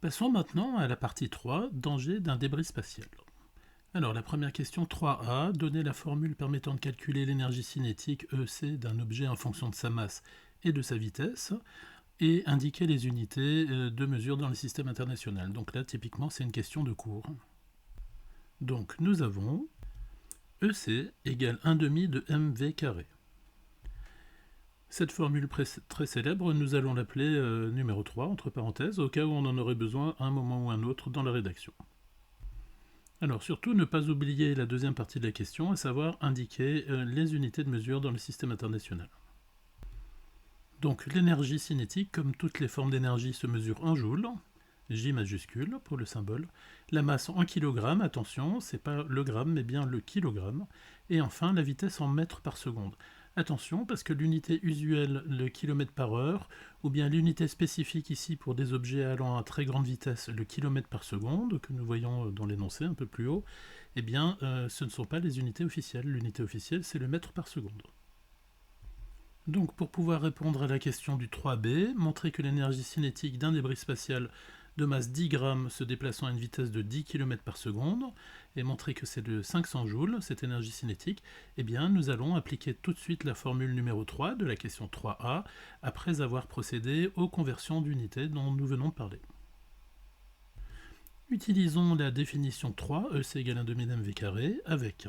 Passons maintenant à la partie 3, danger d'un débris spatial. Alors la première question 3a, donner la formule permettant de calculer l'énergie cinétique EC d'un objet en fonction de sa masse et de sa vitesse, et indiquer les unités de mesure dans le système international. Donc là typiquement c'est une question de cours. Donc nous avons EC égale 1/2 de mv carré. Cette formule très célèbre, nous allons l'appeler numéro 3, entre parenthèses, au cas où on en aurait besoin à un moment ou un autre dans la rédaction. Alors surtout, ne pas oublier la deuxième partie de la question, à savoir indiquer les unités de mesure dans le système international. Donc l'énergie cinétique, comme toutes les formes d'énergie, se mesure en joules, J majuscule pour le symbole, la masse en kilogrammes, attention, c'est pas le gramme mais bien le kilogramme, et enfin la vitesse en mètres par seconde. Attention, parce que l'unité usuelle, le kilomètre par heure, ou bien l'unité spécifique ici pour des objets allant à très grande vitesse, le kilomètre par seconde, que nous voyons dans l'énoncé un peu plus haut, eh bien ce ne sont pas les unités officielles. L'unité officielle, c'est le mètre par seconde. Donc pour pouvoir répondre à la question du 3b, montrer que l'énergie cinétique d'un débris spatial de masse 10 grammes se déplaçant à une vitesse de 10 km par seconde, et montrer que c'est de 500 joules, cette énergie cinétique, eh bien nous allons appliquer tout de suite la formule numéro 3 de la question 3a, après avoir procédé aux conversions d'unités dont nous venons de parler. Utilisons la définition 3, EC égale 1/2 mv carré, avec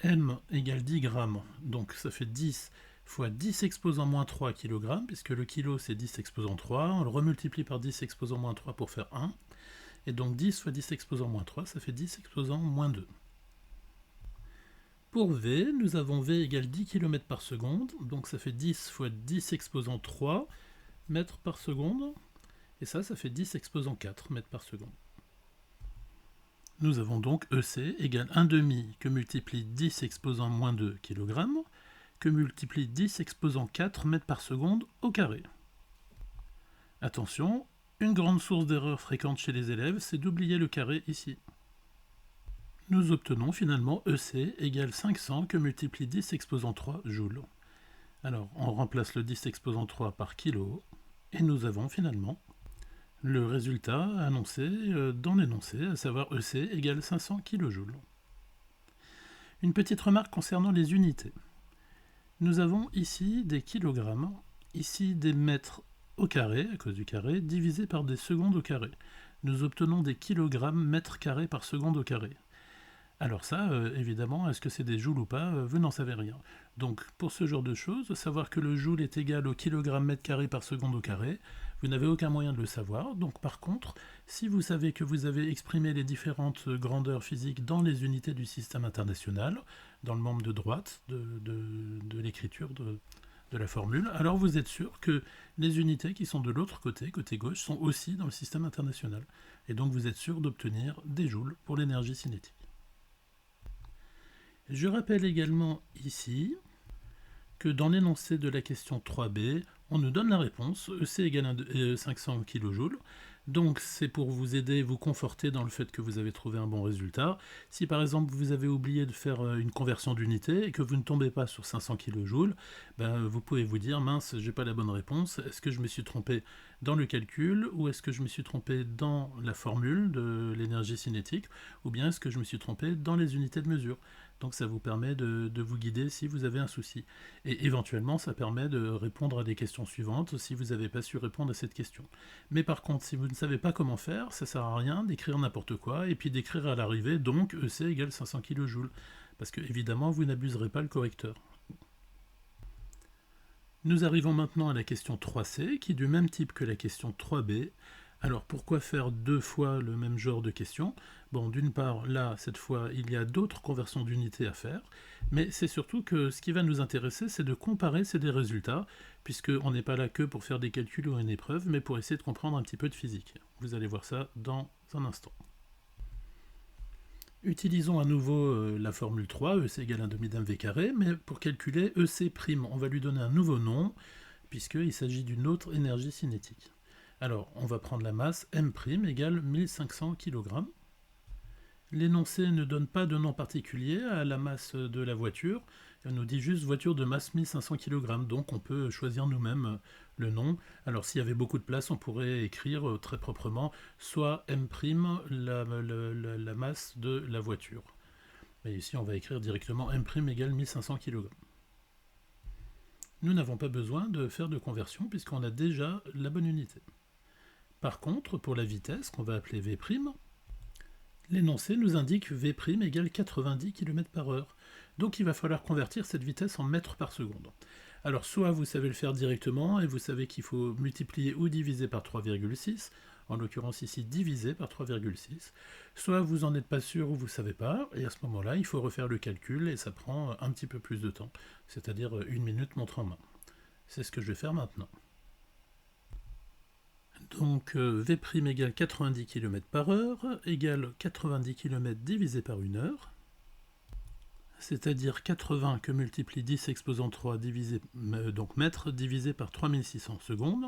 m égale 10 grammes, donc ça fait 10 fois 10 exposant moins 3 kg, puisque le kilo c'est 10 exposant 3, on le remultiplie par 10 exposant moins 3 pour faire 1, et donc 10 fois 10 exposant moins 3, ça fait 10 exposant moins 2. Pour V, nous avons V égale 10 km par seconde, donc ça fait 10 fois 10 exposant 3 mètres par seconde, et ça fait 10 exposant 4 mètres par seconde. Nous avons donc EC égale 1/2 que multiplie 10 exposant moins 2 kg, que multiplie 10 exposant 4 mètres par seconde au carré. Attention, une grande source d'erreur fréquente chez les élèves, c'est d'oublier le carré ici. Nous obtenons finalement EC égale 500 que multiplie 10 exposant 3 joules. Alors on remplace le 10 exposant 3 par kilo, et nous avons finalement le résultat annoncé dans l'énoncé, à savoir EC égale 500 kJ. Une petite remarque concernant les unités. Nous avons ici des kilogrammes, ici des mètres au carré, à cause du carré, divisé par des secondes au carré. Nous obtenons des kilogrammes mètres carrés par seconde au carré. Alors ça, évidemment, est-ce que c'est des joules ou pas, vous n'en savez rien. Donc pour ce genre de choses, savoir que le joule est égal au kilogramme mètre carré par seconde au carré, vous n'avez aucun moyen de le savoir. Donc par contre, si vous savez que vous avez exprimé les différentes grandeurs physiques dans les unités du système international, dans le membre de droite de l'écriture de la formule, alors vous êtes sûr que les unités qui sont de l'autre côté, côté gauche, sont aussi dans le système international. Et donc vous êtes sûr d'obtenir des joules pour l'énergie cinétique. Je rappelle également ici que dans l'énoncé de la question 3b, on nous donne la réponse, EC égale 500 kJ, donc c'est pour vous aider, vous conforter dans le fait que vous avez trouvé un bon résultat. Si par exemple vous avez oublié de faire une conversion d'unité et que vous ne tombez pas sur 500 kJ, vous pouvez vous dire, mince, j'ai pas la bonne réponse, est-ce que je me suis trompé dans le calcul, ou est-ce que je me suis trompé dans la formule de l'énergie cinétique, ou bien est-ce que je me suis trompé dans les unités de mesure. Donc ça vous permet de vous guider si vous avez un souci. Et éventuellement, ça permet de répondre à des questions suivantes si vous n'avez pas su répondre à cette question. Mais par contre, si vous ne savez pas comment faire, ça ne sert à rien d'écrire n'importe quoi, et puis d'écrire à l'arrivée, donc EC égale 500 kJ. Parce que, évidemment, vous n'abuserez pas le correcteur. Nous arrivons maintenant à la question 3C, qui est du même type que la question 3B. Alors pourquoi faire deux fois le même genre de question? Bon, d'une part, là, cette fois, il y a d'autres conversions d'unités à faire, mais c'est surtout que ce qui va nous intéresser, c'est de comparer ces deux résultats, puisqu'on n'est pas là que pour faire des calculs ou une épreuve, mais pour essayer de comprendre un petit peu de physique. Vous allez voir ça dans un instant. Utilisons à nouveau la formule 3, EC égale 1/2 mv carré, mais pour calculer EC', on va lui donner un nouveau nom, puisqu'il s'agit d'une autre énergie cinétique. Alors, on va prendre la masse M' égale 1500 kg. L'énoncé ne donne pas de nom particulier à la masse de la voiture, on nous dit juste voiture de masse 1500 kg, donc on peut choisir nous-mêmes le nom. Alors s'il y avait beaucoup de place, on pourrait écrire très proprement soit M', la masse de la voiture. Mais ici, on va écrire directement M' égale 1500 kg. Nous n'avons pas besoin de faire de conversion puisqu'on a déjà la bonne unité. Par contre, pour la vitesse, qu'on va appeler V', l'énoncé nous indique V' égale 90 km/h. Donc il va falloir convertir cette vitesse en mètres par seconde. Alors soit vous savez le faire directement et vous savez qu'il faut multiplier ou diviser par 3,6, en l'occurrence ici diviser par 3,6, soit vous n'en êtes pas sûr ou vous ne savez pas, et à ce moment-là il faut refaire le calcul et ça prend un petit peu plus de temps, c'est-à-dire 1 minute montre en main. C'est ce que je vais faire maintenant. Donc V' égale 90 km/h égale 90 km divisé par 1 heure, c'est-à-dire 80 que multiplie 10 exposant 3 divisé, donc mètres divisé par 3600 secondes.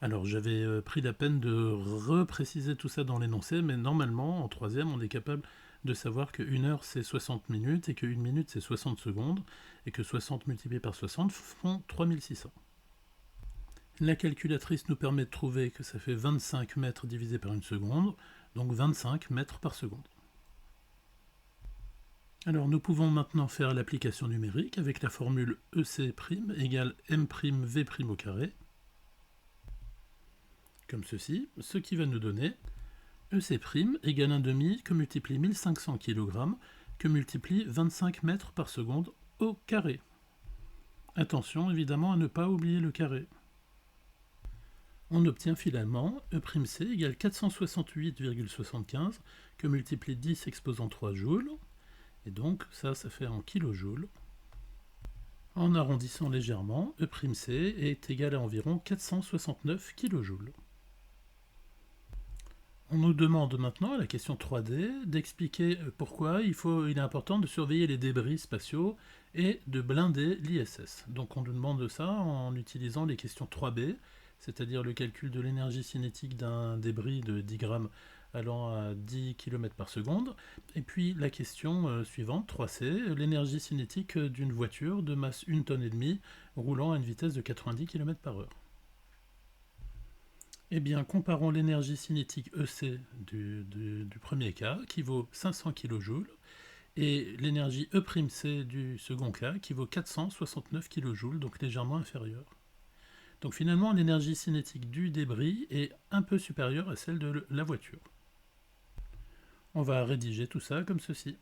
Alors j'avais pris la peine de repréciser tout ça dans l'énoncé, mais normalement en troisième on est capable de savoir que 1 heure c'est 60 minutes et que 1 minute c'est 60 secondes, et que 60 multiplié par 60 font 3600. La calculatrice nous permet de trouver que ça fait 25 mètres divisé par 1 seconde, donc 25 mètres par seconde. Alors nous pouvons maintenant faire l'application numérique avec la formule EC' égale m'V' au carré, comme ceci, ce qui va nous donner EC' égale 1/2 que multiplie 1500 kg que multiplie 25 mètres par seconde au carré. Attention évidemment à ne pas oublier le carré. On obtient finalement E'C égale 468,75 que multiplie 10 exposant 3 joules, et donc ça fait en kilojoules. En arrondissant légèrement, E'C est égal à environ 469 kJ. On nous demande maintenant, à la question 3D, d'expliquer pourquoi il est important de surveiller les débris spatiaux et de blinder l'ISS. Donc on nous demande ça en utilisant les questions 3B, c'est-à-dire le calcul de l'énergie cinétique d'un débris de 10 grammes allant à 10 km par seconde, et puis la question suivante, 3C, l'énergie cinétique d'une voiture de masse 1,5 tonne roulant à une vitesse de 90 km/h. Eh bien, comparons l'énergie cinétique EC du premier cas, qui vaut 500 kJ, et l'énergie E'C du second cas, qui vaut 469 kJ, donc légèrement inférieure. Donc finalement, l'énergie cinétique du débris est un peu supérieure à celle de la voiture. On va rédiger tout ça comme ceci.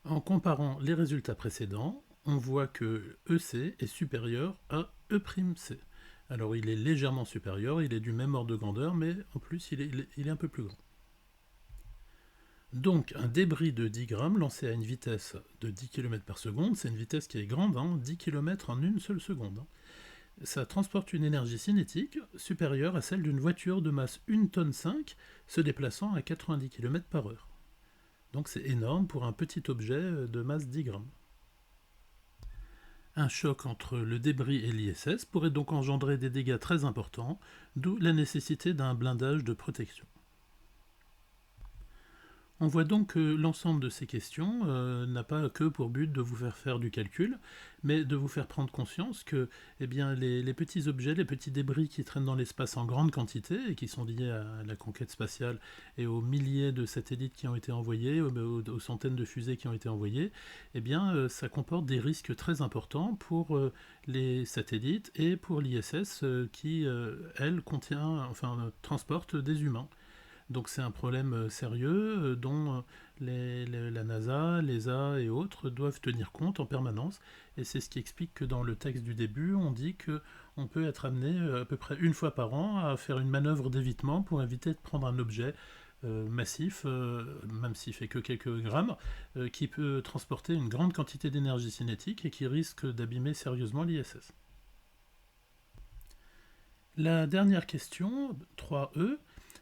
En comparant les résultats précédents, on voit que EC est supérieur à E'C. Alors il est légèrement supérieur, il est du même ordre de grandeur, mais en plus il est un peu plus grand. Donc un débris de 10 grammes lancé à une vitesse de 10 km par seconde, c'est une vitesse qui est grande, 10 km en une seule seconde. Ça transporte une énergie cinétique supérieure à celle d'une voiture de masse 1,5 tonne se déplaçant à 90 km/h. Donc c'est énorme pour un petit objet de masse 10 grammes. Un choc entre le débris et l'ISS pourrait donc engendrer des dégâts très importants, d'où la nécessité d'un blindage de protection. On voit donc que l'ensemble de ces questions n'a pas que pour but de vous faire du calcul, mais de vous faire prendre conscience que les petits objets, les petits débris qui traînent dans l'espace en grande quantité et qui sont liés à la conquête spatiale et aux milliers de satellites qui ont été envoyés, aux centaines de fusées qui ont été envoyées, ça comporte des risques très importants pour les satellites et pour l'ISS qui, elle, transporte des humains. Donc c'est un problème sérieux dont la NASA, l'ESA et autres doivent tenir compte en permanence. Et c'est ce qui explique que dans le texte du début, on dit qu'on peut être amené à peu près une fois par an à faire une manœuvre d'évitement pour éviter de prendre un objet massif, même s'il fait que quelques grammes, qui peut transporter une grande quantité d'énergie cinétique et qui risque d'abîmer sérieusement l'ISS. La dernière question, 3E,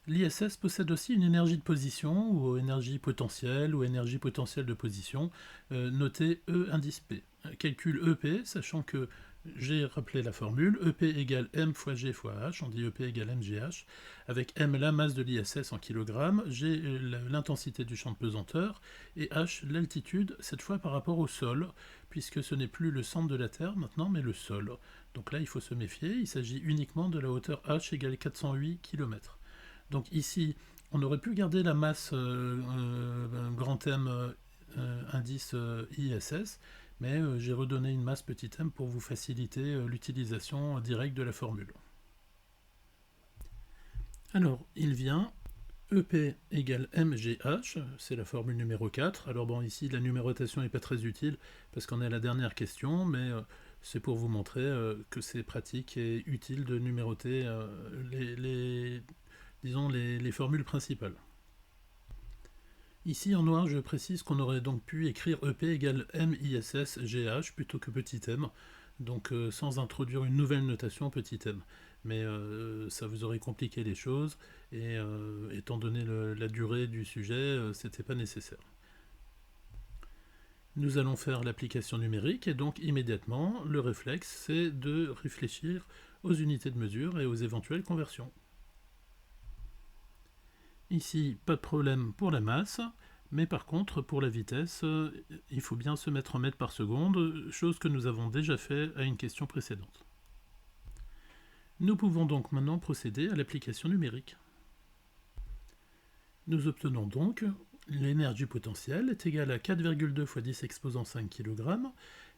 l'ISS possède aussi une énergie de position, ou énergie potentielle de position, notée E indice P. Calcule EP, sachant que j'ai rappelé la formule, EP égale m fois g fois h, on dit EP égale mgh, avec m la masse de l'ISS en kilogrammes, g l'intensité du champ de pesanteur, et h l'altitude, cette fois par rapport au sol, puisque ce n'est plus le centre de la Terre maintenant, mais le sol. Donc là, il faut se méfier, il s'agit uniquement de la hauteur h égale 408 km. Donc ici, on aurait pu garder la masse grand M indice ISS, mais j'ai redonné une masse petit m pour vous faciliter l'utilisation directe de la formule. Alors, il vient EP égale MGH, c'est la formule numéro 4. Alors bon, ici, la numérotation n'est pas très utile, parce qu'on est à la dernière question, mais c'est pour vous montrer que c'est pratique et utile de numéroter les formules principales. Ici en noir, je précise qu'on aurait donc pu écrire EP égale MISS GH plutôt que petit m, donc sans introduire une nouvelle notation petit m. Mais ça vous aurait compliqué les choses, et étant donné la durée du sujet, c'était pas nécessaire. Nous allons faire l'application numérique, et donc immédiatement, le réflexe, c'est de réfléchir aux unités de mesure et aux éventuelles conversions. Ici, pas de problème pour la masse, mais par contre, pour la vitesse, il faut bien se mettre en mètres par seconde, chose que nous avons déjà fait à une question précédente. Nous pouvons donc maintenant procéder à l'application numérique. Nous obtenons donc l'énergie potentielle est égale à 4,2 fois 10 exposant 5 kg,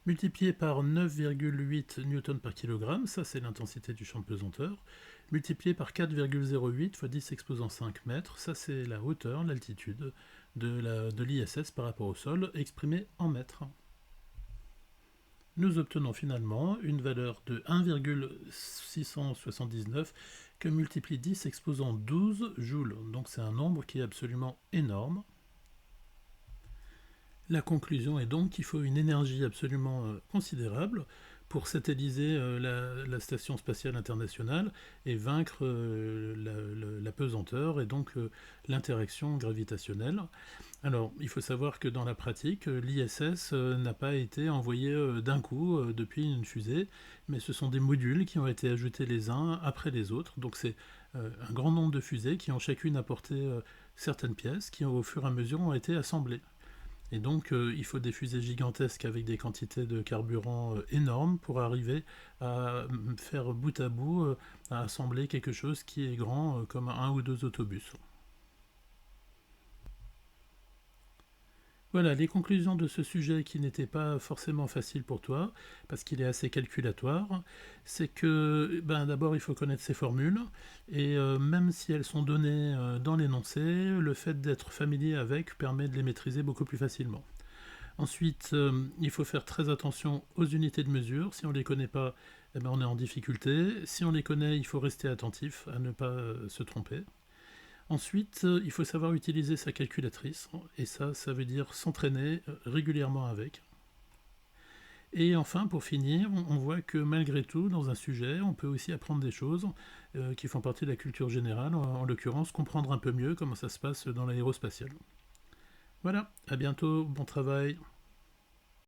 multiplié par 9,8 N par kg, ça c'est l'intensité du champ de pesanteur, multiplié par 4,08 fois 10 exposant 5 mètres, ça c'est la hauteur, l'altitude de l'ISS par rapport au sol, exprimée en mètres. Nous obtenons finalement une valeur de 1,679 que multiplie 10 exposant 12 joules, donc c'est un nombre qui est absolument énorme. La conclusion est donc qu'il faut une énergie absolument considérable pour satelliser la Station spatiale internationale et vaincre la pesanteur et donc l'interaction gravitationnelle. Alors, il faut savoir que dans la pratique, l'ISS n'a pas été envoyé d'un coup depuis une fusée, mais ce sont des modules qui ont été ajoutés les uns après les autres. Donc c'est un grand nombre de fusées qui ont chacune apporté certaines pièces qui, au fur et à mesure, ont été assemblées. Et donc, il faut des fusées gigantesques avec des quantités de carburant énormes pour arriver à faire bout à bout, à assembler quelque chose qui est grand comme un ou deux autobus. Voilà, les conclusions de ce sujet qui n'était pas forcément facile pour toi, parce qu'il est assez calculatoire, c'est que d'abord il faut connaître ces formules, et même si elles sont données dans l'énoncé, le fait d'être familier avec permet de les maîtriser beaucoup plus facilement. Ensuite, il faut faire très attention aux unités de mesure, si on ne les connaît pas, on est en difficulté, si on les connaît, il faut rester attentif à ne pas se tromper. Ensuite, il faut savoir utiliser sa calculatrice, et ça veut dire s'entraîner régulièrement avec. Et enfin, pour finir, on voit que malgré tout, dans un sujet, on peut aussi apprendre des choses qui font partie de la culture générale, en l'occurrence comprendre un peu mieux comment ça se passe dans l'aérospatiale. Voilà, à bientôt, bon travail.